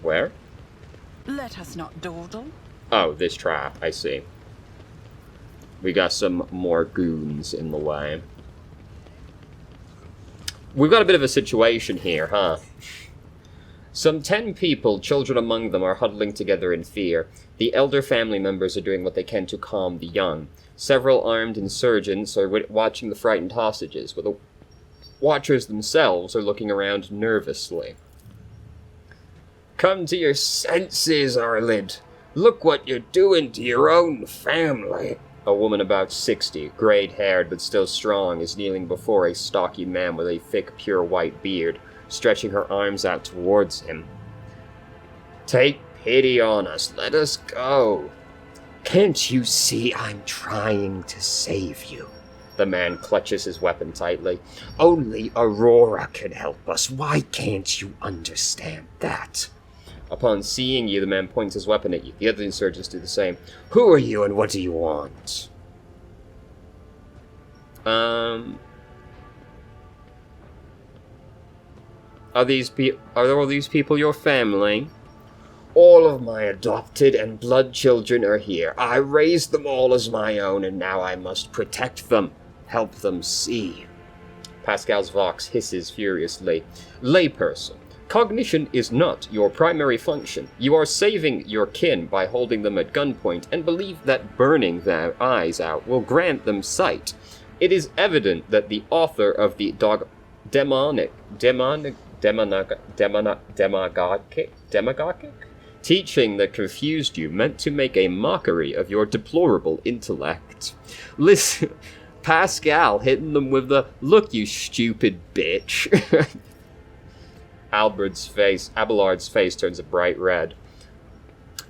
Where? Let us not dawdle. Oh, this trap. I see. We got some more goons in the way. We've got a bit of a situation here, huh? Some 10 people, children among them, are huddling together in fear. The elder family members are doing what they can to calm the young. Several armed insurgents are watching the frightened hostages, but the watchers themselves are looking around nervously. Come to your senses, Arlid. Look what you're doing to your own family. A woman about 60, grey-haired but still strong, is kneeling before a stocky man with a thick, pure white beard, stretching her arms out towards him. Take pity on us. Let us go. Can't you see I'm trying to save you? The man clutches his weapon tightly. Only Aurora can help us. Why can't you understand that? Upon seeing you, the man points his weapon at you. The other insurgents do the same. Who are you and what do you want? Are all these people your family? All of my adopted and blood children are here. I raised them all as my own, and now I must protect them, help them see. Pascal's vox hisses furiously. Layperson, cognition is not your primary function. You are saving your kin by holding them at gunpoint and believe that burning their eyes out will grant them sight. It is evident that the author of the demagogic teaching that confused you meant to make a mockery of your deplorable intellect. Listen, Pascal hitting them with the, look you stupid bitch. Abelard's face turns a bright red.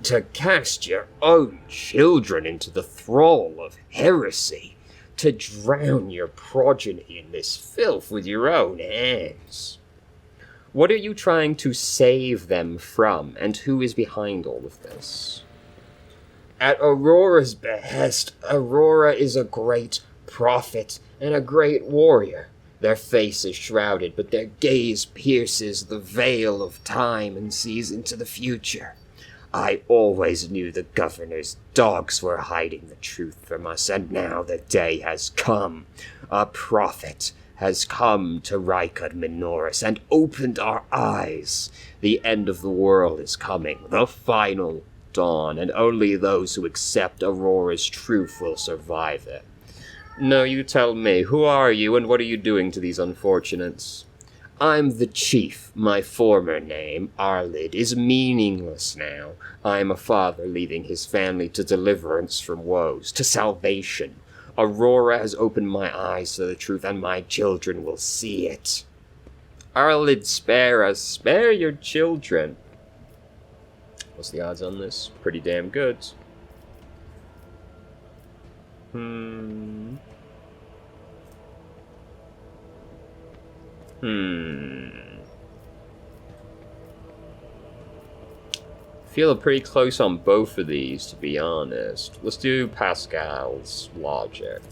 To cast your own children into the thrall of heresy, to drown your progeny in this filth with your own hands. What are you trying to save them from, and who is behind all of this? At Aurora's behest, Aurora is a great prophet and a great warrior. Their face is shrouded, but their gaze pierces the veil of time and sees into the future. I always knew the governor's dogs were hiding the truth from us, and now the day has come. A prophet has come to Rykard Minoris and opened our eyes. The end of the world is coming, the final dawn, and only those who accept Aurora's truth will survive it. No, you tell me, who are you and what are you doing to these unfortunates? I'm the chief. My former name, Arlid, is meaningless now. I am a father leading his family to deliverance from woes, to salvation. Aurora has opened my eyes to the truth, and my children will see it. Arlid, spare us. Spare your children. What's the odds on this? Pretty damn good. Feel pretty close on both of these, to be honest. Let's do Pascal's logic.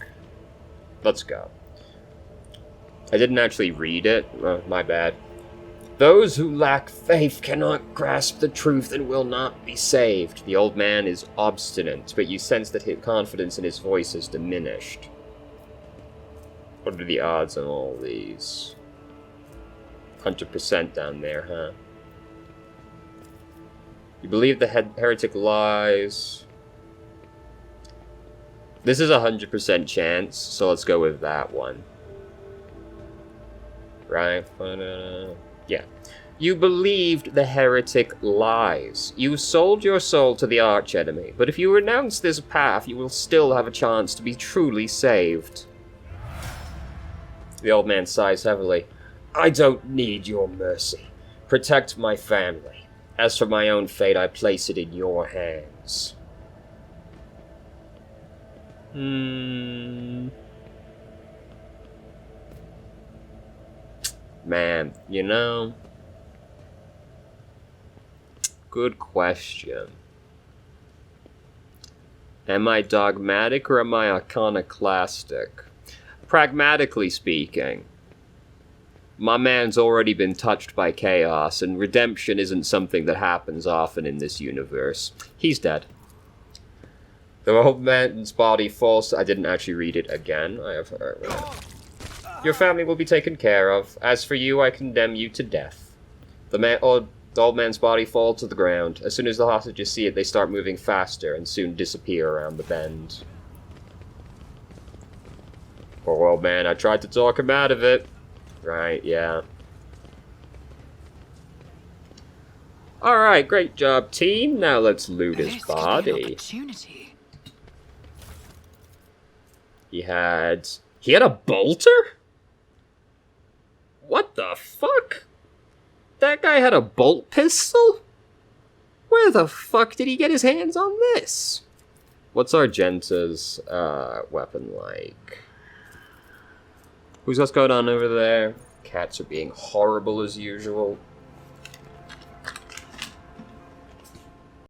Let's go. I didn't actually read it. My bad. Those who lack faith cannot grasp the truth and will not be saved. The old man is obstinate, but you sense that his confidence in his voice has diminished. What are the odds on all these? 100% down there, huh? You believe the heretic lies. This is 100% chance, so let's go with that one. Right? Yeah. You believed the heretic lies. You sold your soul to the archenemy, but if you renounce this path, you will still have a chance to be truly saved. The old man sighs heavily. I don't need your mercy. Protect my family. As for my own fate, I place it in your hands. Man, you know... Good question. Am I dogmatic or am I iconoclastic? Pragmatically speaking, my man's already been touched by chaos, and redemption isn't something that happens often in this universe. He's dead. The old man's body falls. I didn't actually read it again. I have heard that. Your family will be taken care of. As for you, I condemn you to death. The old man's body falls to the ground. As soon as the hostages see it, they start moving faster and soon disappear around the bend. Poor old man, I tried to talk him out of it. Right, yeah. Alright, great job, team. Now let's loot his This could be an body. opportunity. He had a bolter? What the fuck? That guy had a bolt pistol? Where the fuck did he get his hands on this? What's Argenta's weapon like? What's going on over there? Cats are being horrible as usual.